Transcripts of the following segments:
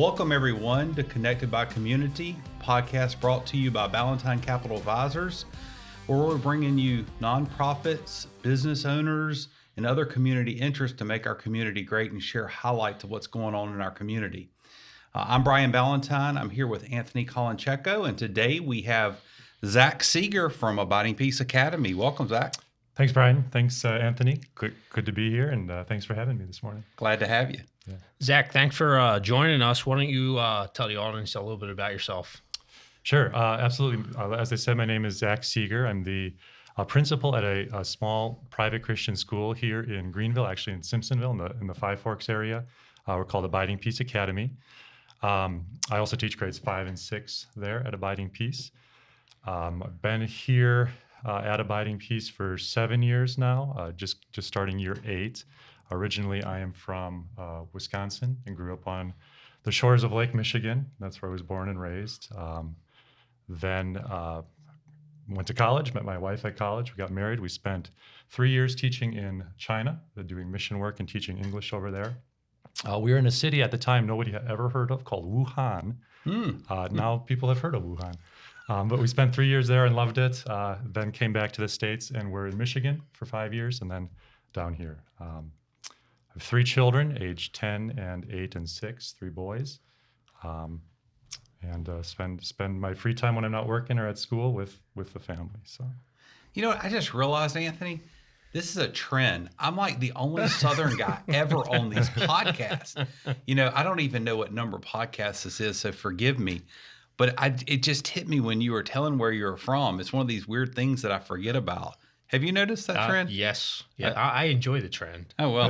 Welcome everyone to Connected by Community, podcast brought to you by Ballantine Capital Advisors, where we're bringing you nonprofits, business owners, and other community interests to make our community great and share highlights of what's going on in our community. I'm Brian Ballantine. I'm here with Anthony Colancheco, and today we have Zach Seeger from Abiding Peace Academy. Welcome, Zach. Thanks, Brian. Thanks, Anthony. Good to be here, and thanks for having me this morning. Glad to have you. Yeah. Zach, thanks for joining us. Why don't you tell the audience a little bit about yourself? Sure, absolutely. As I said, my name is Zach Seeger. I'm the principal at a small private Christian school here in Greenville, actually in Simpsonville, in the Five Forks area. We're called Abiding Peace Academy. I also teach grades 5 and 6 there at Abiding Peace. I've been here at Abiding Peace for 7 years now, just starting year 8. Originally, I am from Wisconsin and grew up on the shores of Lake Michigan. That's where I was born and raised. Then went to college, met my wife at college. We got married. We spent 3 years teaching in China, doing mission work and teaching English over there. We were in a city at the time nobody had ever heard of called Wuhan. Now people have heard of Wuhan. But we spent 3 years there and loved it. Then came back to the States and we're in Michigan for 5 years and then down here. I have 3 children, aged 10 and 8 and 6, 3 boys. And spend my free time when I'm not working or at school with the family. So, you know, I just realized, Anthony, this is a trend. I'm like the only Southern guy ever on these podcasts. You know, I don't even know what number podcast this is, so forgive me. But it just hit me when you were telling where you're from. It's one of these weird things that I forget about. Have you noticed that trend? Yes. Yeah, I enjoy the trend. Oh, well.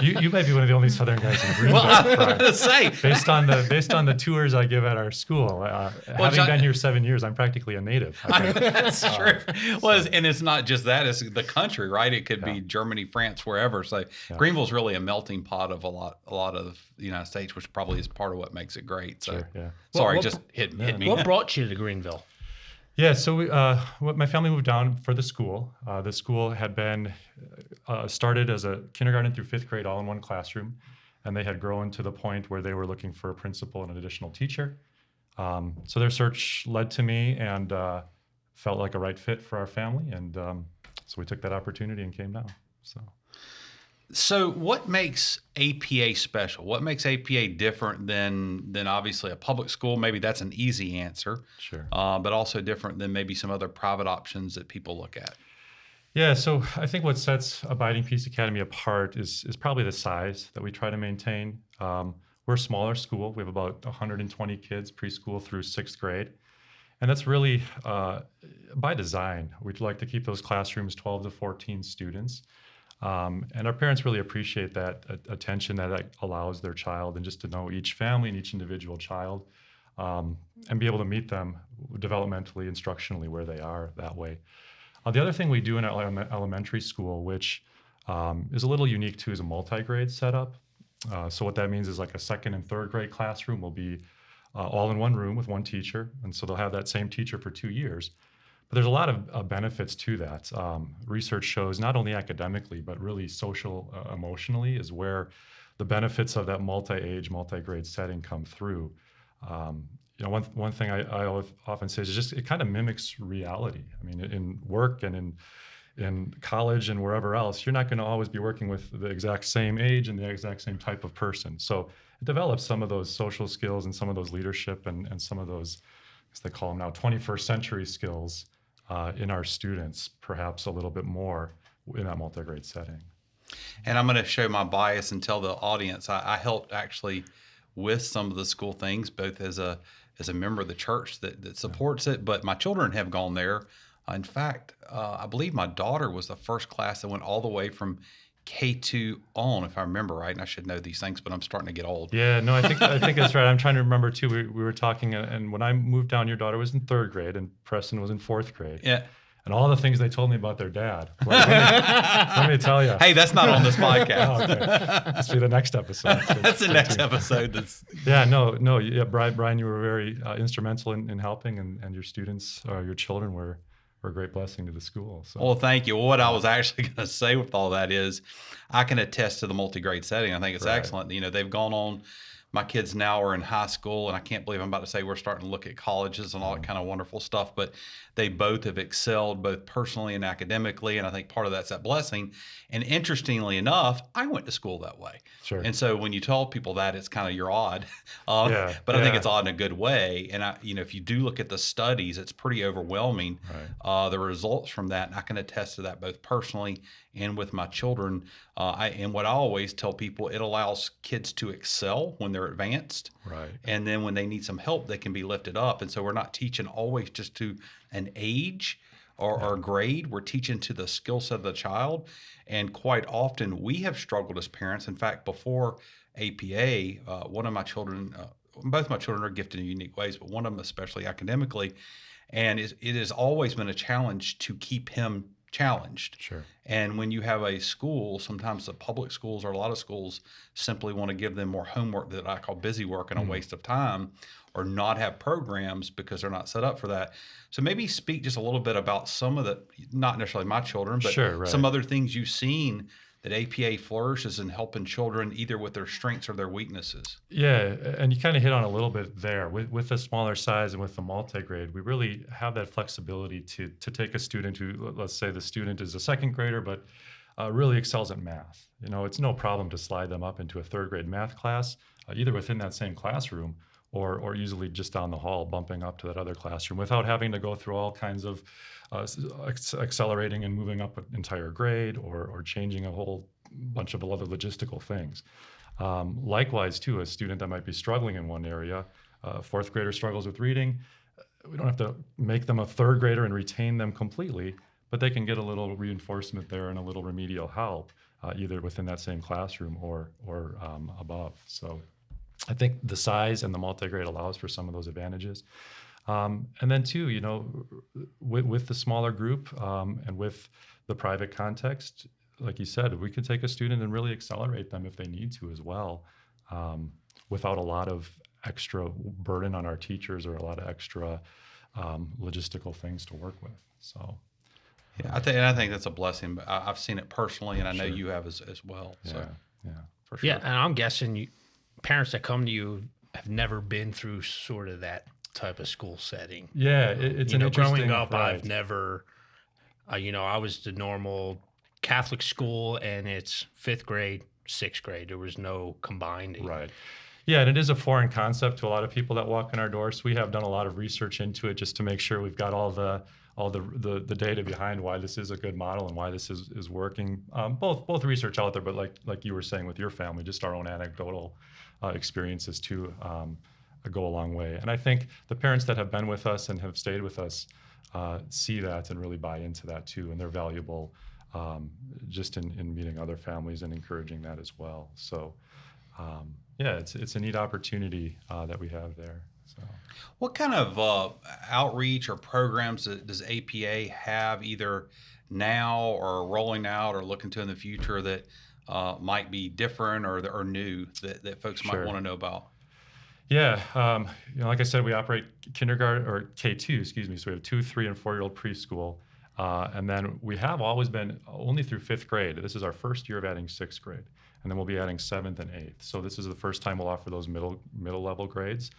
You might be one of the only Southern guys in Greenville. Well, I was going to say. Based on the tours I give at our school, having been here 7 years, I'm practically a native. That's true. Well, and it's not just that. It's the country, right? It could be Germany, France, wherever. So Greenville's really a melting pot of a lot of the United States, which probably is part of what makes it great. So, sorry, just hit me. What brought you to Greenville? Yeah, so my family moved down for the school. The school had been started as a kindergarten through 5th grade all in one classroom, and they had grown to the point where they were looking for a principal and an additional teacher. So their search led to me and felt like a right fit for our family, and so we took that opportunity and came down. So what makes APA special? What makes APA different than obviously a public school? Maybe that's an easy answer. Sure. But also different than maybe some other private options that people look at. Yeah, so I think what sets Abiding Peace Academy apart is probably the size that we try to maintain. We're a smaller school. We have about 120 kids, preschool through 6th grade. And that's really by design. We'd like to keep those classrooms 12 to 14 students. And our parents really appreciate that attention that allows their child and just to know each family and each individual child and be able to meet them developmentally, instructionally where they are that way. The other thing we do in our elementary school, which is a little unique too, is a multi-grade setup. So what that means is like a 2nd and 3rd grade classroom will be all in one room with one teacher. And so they'll have that same teacher for 2 years. But there's a lot of benefits to that. Research shows not only academically, but really social, emotionally is where the benefits of that multi-age, multi-grade setting come through. One thing I often say is just it kind of mimics reality. I mean, in work and in college and wherever else, you're not going to always be working with the exact same age and the exact same type of person. So it develops some of those social skills and some of those leadership and some of those, as they call them now, 21st century skills in our students, perhaps a little bit more in that multi-grade setting. And I'm going to show my bias and tell the audience I helped actually with some of the school things, both as a member of the church that supports it, but my children have gone there. In fact, I believe my daughter was the first class that went all the way from K2 on, if I remember right, and I should know these things, but I'm starting to get old. Yeah, no, I think that's right. I'm trying to remember too. We were talking, and when I moved down, your daughter was in 3rd grade, and Preston was in 4th grade. Yeah. And all the things they told me about their dad. Let me tell you. Hey, that's not on this podcast. Okay. This will be the next episode. That's the next episode. Yeah, Brian, you were very instrumental in helping, and your students, your children were a great blessing to the school. So. Well, thank you. Well, what I was actually going to say with all that is I can attest to the multi-grade setting. I think it's excellent. You know, they've gone on my kids now are in high school, and I can't believe I'm about to say we're starting to look at colleges and all that kind of wonderful stuff, but they both have excelled both personally and academically. And I think part of that's that blessing. And interestingly enough, I went to school that way. Sure. And so when you tell people that, it's kind of, you're odd. Yeah, but I think yeah. it's odd in a good way. And if you do look at the studies, it's pretty overwhelming, Right. the results from that. And I can attest to that both personally and with my children. And what I always tell people, it allows kids to excel when they're advanced. Right. And then when they need some help, they can be lifted up. And so we're not teaching always just to an age or grade. We're teaching to the skill set of the child. And quite often we have struggled as parents. In fact, before APA, one of my children, both my children are gifted in unique ways, but one of them especially academically. And it has always been a challenge to keep him challenged. Sure. And when you have a school, sometimes the public schools or a lot of schools simply want to give them more homework that I call busy work and a waste of time, or not have programs because they're not set up for that. So maybe speak just a little bit about some of the, not necessarily my children, but Sure, right. some other things you've seen that APA flourishes in helping children either with their strengths or their weaknesses. Yeah, and you kind of hit on a little bit there. With the smaller size and with the multi-grade, we really have that flexibility to take a student who, let's say the student is a second grader, but really excels at math. It's no problem to slide them up into a third grade math class, either within that same classroom or easily just down the hall, bumping up to that other classroom without having to go through all kinds of accelerating and moving up an entire grade or changing a whole bunch of other logistical things. Likewise, too, a student that might be struggling in one area, fourth grader struggles with reading, we don't have to make them a third grader and retain them completely, but they can get a little reinforcement there and a little remedial help, either within that same classroom or above. So I think the size and the multi-grade allows for some of those advantages. And then too, with the smaller group and with the private context, like you said, we could take a student and really accelerate them if they need to as well, without a lot of extra burden on our teachers or a lot of extra logistical things to work with. So, Yeah, I think that's a blessing. But I've seen it personally, and I know Sure. you have as well. So, yeah, for sure. Yeah, and I'm guessing parents that come to you have never been through sort of that type of school setting. Yeah, it's an interesting. Growing up, right. I've never, I was the normal Catholic school, and it's fifth grade, sixth grade. There was no combining. Right. Yeah, and it is a foreign concept to a lot of people that walk in our doors. We have done a lot of research into it just to make sure we've got all the data behind why this is a good model and why this is working. Both research out there, but like you were saying with your family, just our own anecdotal experiences too go a long way. And I think the parents that have been with us and have stayed with us see that and really buy into that too, and they're valuable just in meeting other families and encouraging that as well. So yeah, it's a neat opportunity that we have there. So, what kind of outreach or programs does APA have either now or rolling out or looking to in the future that might be different or new that folks might Sure. want to know about? Yeah, like I said, we operate kindergarten or K2, excuse me. So we have 2, 3, and 4-year-old preschool, and then we have always been only through 5th grade. This is our first year of adding 6th grade, and then we'll be adding 7th and 8th. So this is the first time we'll offer those middle level grades.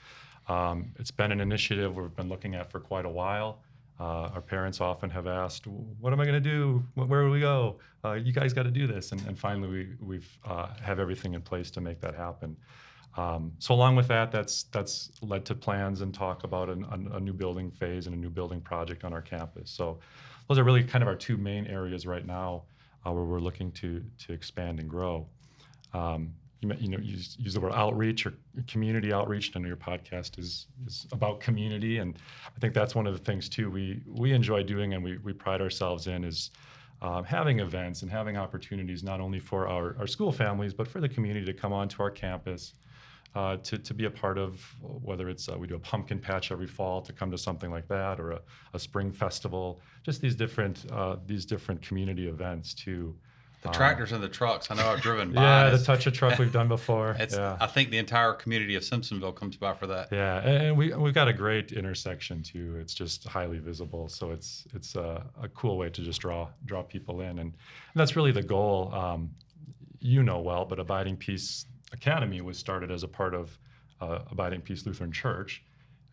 It's been an initiative we've been looking at for quite a while. Our parents often have asked, "What am I going to do? Where do we go? You guys got to do this." And finally, we've have everything in place to make that happen. So along with that, that's led to plans and talk about a new building phase and a new building project on our campus. So those are really kind of our two main areas right now where we're looking to expand and grow. You use the word outreach or community outreach. I know your podcast is about community, and I think that's one of the things too we enjoy doing and we pride ourselves in is having events and having opportunities not only for our school families but for the community to come onto our campus. To be a part of, whether it's we do a pumpkin patch every fall, to come to something like that, or a spring festival, just these different community events too. The tractors and the trucks. I know I've driven by. Yeah, the touch a truck we've done before. Yeah. I think the entire community of Simpsonville comes by for that. Yeah, and we've got a great intersection too. It's just highly visible, so it's a cool way to just draw people in, and that's really the goal. Well, but Abiding Peace Academy was started as a part of Abiding Peace Lutheran Church.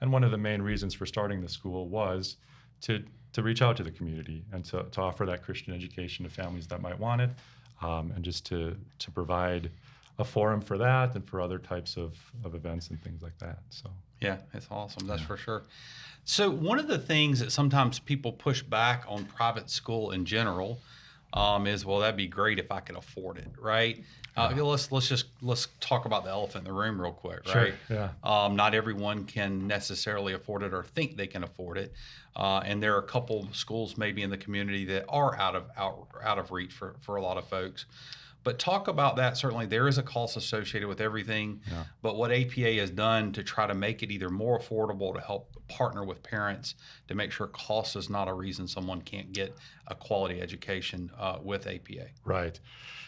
And one of the main reasons for starting the school was to reach out to the community and to offer that Christian education to families that might want it, and just to provide a forum for that and for other types of events and things like that. So yeah, it's awesome. That's for sure. So one of the things that sometimes people push back on private school in general is, well, that'd be great if I could afford it, right? Let's talk about the elephant in the room real quick, right? Sure, yeah. Not everyone can necessarily afford it or think they can afford it, and there are a couple schools maybe in the community that are out of reach for a lot of folks. But talk about that. Certainly, there is a cost associated with everything. Yeah. But what APA has done to try to make it either more affordable, to help partner with parents to make sure cost is not a reason someone can't get a quality education with APA. Right.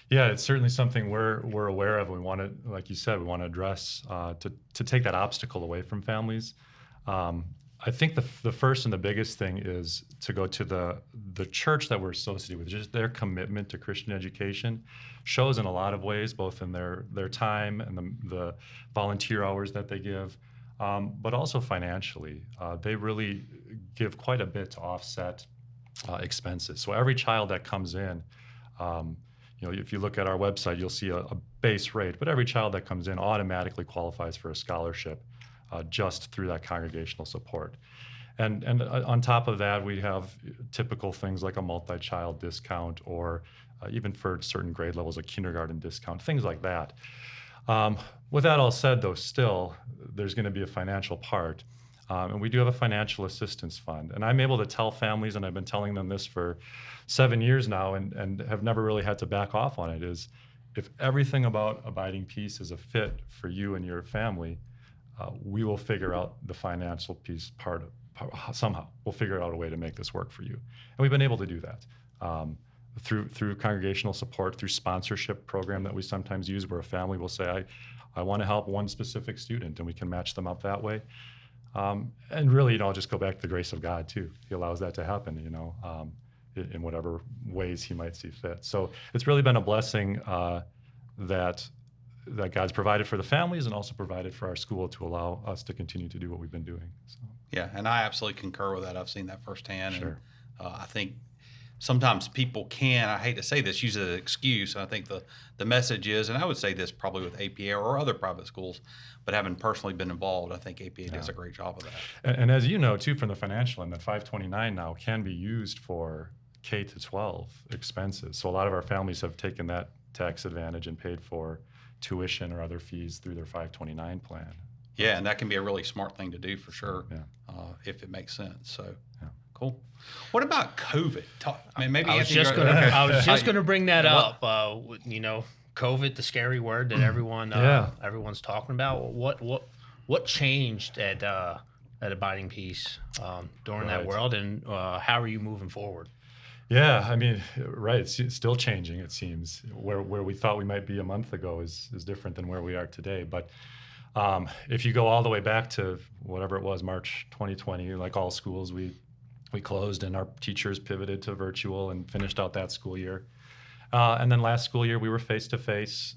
Yeah, it's certainly something we're aware of. We want to, like you said, we want to address to take that obstacle away from families. I think the first and the biggest thing is to go to the church that we're associated with. Just their commitment to Christian education shows in a lot of ways, both in their time and the volunteer hours that they give, but also financially. They really give quite a bit to offset expenses. So every child that comes in, if you look at our website, you'll see a base rate, but every child that comes in automatically qualifies for a scholarship. Just through that congregational support. And on top of that, we have typical things like a multi-child discount, or even for certain grade levels, a kindergarten discount, things like that. With that all said, though, still, there's going to be a financial part. And we do have a financial assistance fund. And I'm able to tell families, and I've been telling them this for 7 years now, and have never really had to back off on it, is if everything about Abiding Peace is a fit for you and your family, we will figure out the financial piece somehow. We'll figure out a way to make this work for you. And we've been able to do that through congregational support, through sponsorship program that we sometimes use, where a family will say, I want to help one specific student, and we can match them up that way. And really, I'll just go back to the grace of God, too. He allows that to happen, in whatever ways he might see fit. So it's really been a blessing that God's provided for the families and also provided for our school to allow us to continue to do what we've been doing. So. Yeah, and I absolutely concur with that. I've seen that firsthand. Sure. And I think sometimes people I hate to say this, use it as an excuse. And I think the message is, and I would say this probably with APA or other private schools, but having personally been involved, I think APA does a great job of that. And as you know, too, from the financial end, that 529 now can be used for K-12 expenses. So a lot of our families have taken that tax advantage and paid for tuition or other fees through their 529 plan. Yeah, and that can be a really smart thing to do for sure, if it makes sense. So, cool. What about COVID? Maybe I was just going to bring that up. COVID, the scary word that everyone's talking about. What changed at Abiding Peace during that world, and how are you moving forward? Yeah, right. It's still changing, it seems. Where we thought we might be a month ago is different than where we are today. But if you go all the way back to whatever it was, March 2020, like all schools, we closed and our teachers pivoted to virtual and finished out that school year. And then last school year, we were face-to-face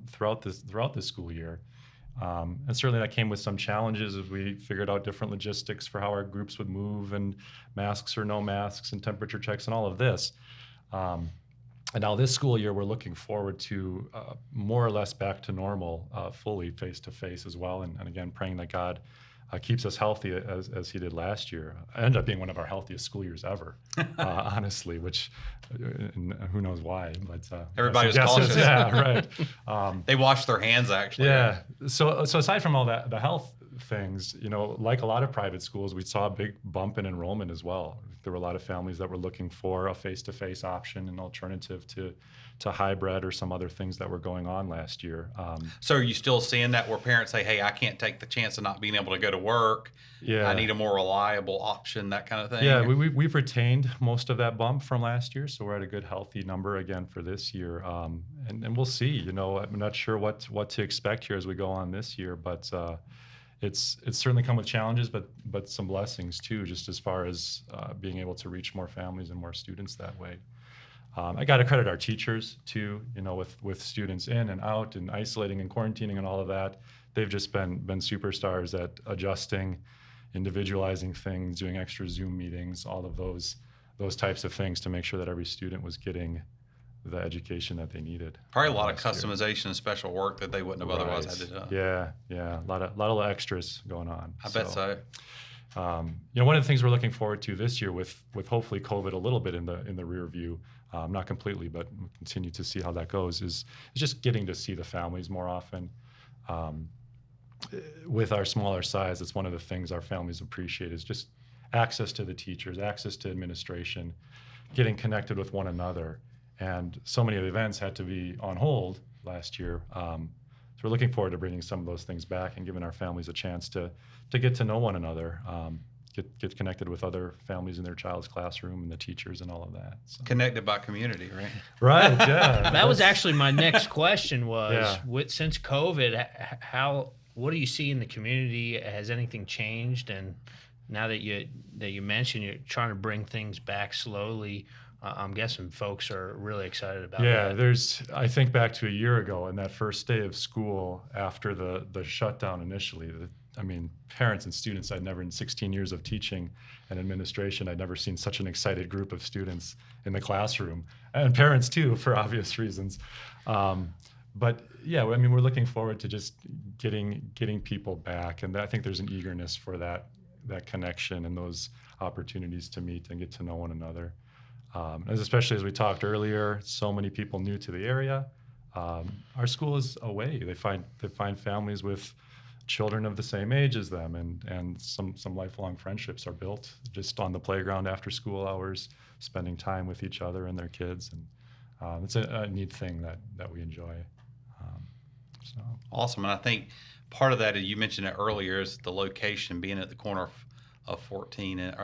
throughout this school year. And certainly that came with some challenges as we figured out different logistics for how our groups would move, and masks or no masks and temperature checks and all of this. And now this school year, we're looking forward to more or less back to normal, fully face-to-face as well. And again, praying that God keeps us healthy as he did last year. It ended up being one of our healthiest school years ever, honestly, which who knows why. But everybody was cautious. Yeah, right. They washed their hands, actually. Yeah. So aside from all that, the health things, like a lot of private schools, we saw a big bump in enrollment as well. There were a lot of families that were looking for a face-to-face option, an alternative to hybrid or some other things that were going on last year. So are you still seeing that where parents say, hey, I can't take the chance of not being able to go to work. Yeah. I need a more reliable option, that kind of thing? Yeah, we've retained most of that bump from last year, so we're at a good, healthy number again for this year. And we'll see. I'm not sure what to expect here as we go on this year, but it's certainly come with challenges, but some blessings too, just as far as being able to reach more families and more students that way. I got to credit our teachers too, with students in and out and isolating and quarantining and all of that. they've just been superstars at adjusting, individualizing things, doing extra Zoom meetings, all of those types of things to make sure that every student was getting the education that they needed. Probably a lot of customization and special work that they wouldn't have otherwise had to do. Yeah, a lot of extras going on. I bet so. One of the things we're looking forward to this year, with hopefully COVID a little bit in the rear view, not completely, but we'll continue to see how that goes, is just getting to see the families more often. With our smaller size, it's one of the things our families appreciate, is just access to the teachers, access to administration, getting connected with one another. And so many of the events had to be on hold last year. So we're looking forward to bringing some of those things back and giving our families a chance to get to know one another, get connected with other families in their child's classroom and the teachers and all of that. So. Connected by community, right? Right, yeah. That was actually my next question was, since COVID, what do you see in the community? Has anything changed? And now that you mentioned you're trying to bring things back slowly, I'm guessing folks are really excited about that. Yeah, I think back to a year ago and that first day of school after the shutdown initially. Parents and students, I'd never, in 16 years of teaching and administration, I'd never seen such an excited group of students in the classroom, and parents too, for obvious reasons. But yeah, we're looking forward to just getting people back, and I think there's an eagerness for that connection and those opportunities to meet and get to know one another. Especially as we talked earlier, so many people new to the area. Our school is a way. They find families with children of the same age as them, and some lifelong friendships are built just on the playground after school hours, spending time with each other and their kids, and it's a neat thing that we enjoy. Awesome, and I think part of that, you mentioned it earlier, is the location being at the corner of 14 and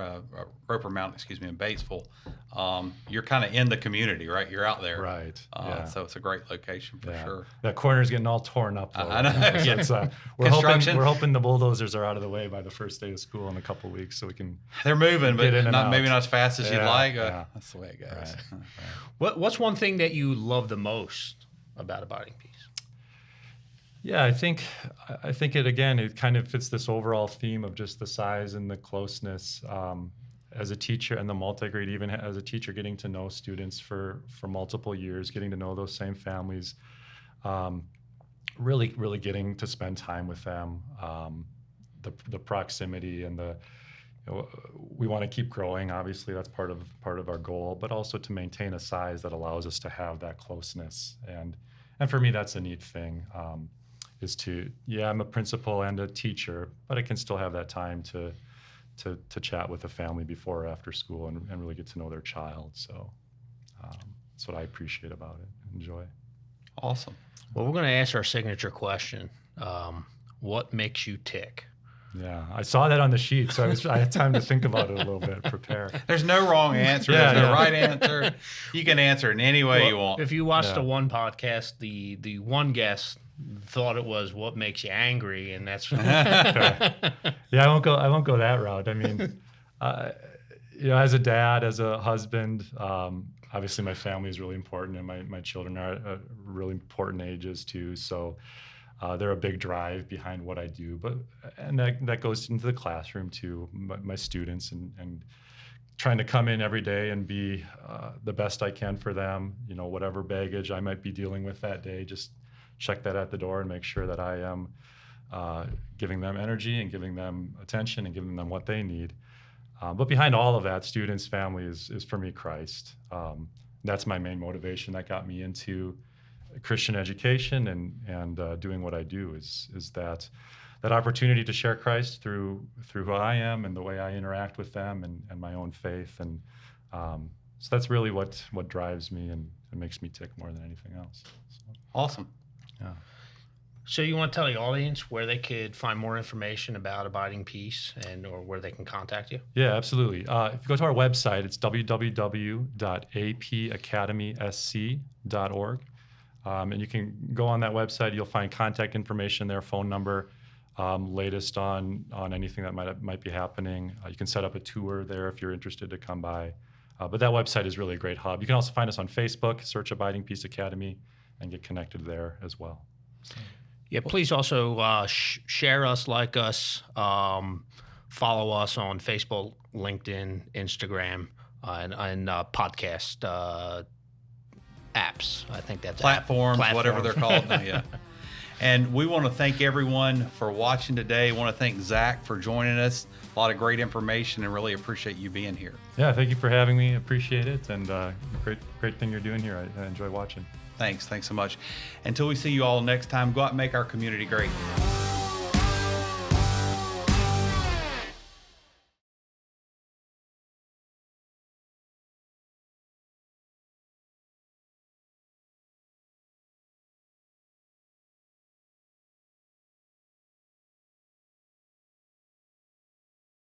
Roper Mountain, and Batesville. You're kind of in the community, right? You're out there, right? So it's a great location for sure. That corner's getting all torn up, though. I know. So we're hoping the bulldozers are out of the way by the first day of school in a couple of weeks, so we can. They're moving, but maybe not as fast as you'd like. That's the way it goes. Right. What's one thing that you love the most about Abiding Peace? Yeah, I think it kind of fits this overall theme of just the size and the closeness. As a teacher and the multi-grade, even as a teacher, getting to know students for multiple years, getting to know those same families, really getting to spend time with them, the proximity and we want to keep growing. Obviously, that's part of our goal, but also to maintain a size that allows us to have that closeness. And for me, that's a neat thing. I'm a principal and a teacher, but I can still have that time to chat with the family before or after school and really get to know their child. So that's what I appreciate about it, enjoy. Awesome. Well, we're going to ask our signature question. What makes you tick? Yeah, I saw that on the sheet, so I had time to think about it a little bit, prepare. There's no wrong answer. There's no right answer. You can answer it in any way you want. If you watched the one podcast, the one guest thought it was what makes you angry, and that's I won't go that route. As a dad, as a husband, obviously my family is really important, and my children are at really important ages too, so they're a big drive behind what I do, and that goes into the classroom too, my students, and trying to come in every day and be the best I can for them. Whatever baggage I might be dealing with that day, just check that at the door and make sure that I am giving them energy and giving them attention and giving them what they need. But behind all of that, students, family is for me Christ. That's my main motivation that got me into Christian education and doing what I do is that opportunity to share Christ through who I am and the way I interact with them and my own faith. And so that's really what drives me and makes me tick more than anything else. So. Awesome. Yeah. So you want to tell the audience where they could find more information about Abiding Peace or where they can contact you? Yeah, absolutely. If you go to our website, it's www.apacademysc.org. And you can go on that website. You'll find contact information there, phone number, latest on anything that might be happening. You can set up a tour there if you're interested to come by. But that website is really a great hub. You can also find us on Facebook, search Abiding Peace Academy, and get connected there as well. So. Yeah, please also share us, like us, follow us on Facebook, LinkedIn, Instagram, and podcast apps. I think that's platforms, whatever they're called. No, yeah. And we want to thank everyone for watching today. I want to thank Zach for joining us. A lot of great information, and really appreciate you being here. Yeah, thank you for having me. Appreciate it, and great thing you're doing here. I enjoy watching. Thanks so much. Until we see you all next time, go out and make our community great.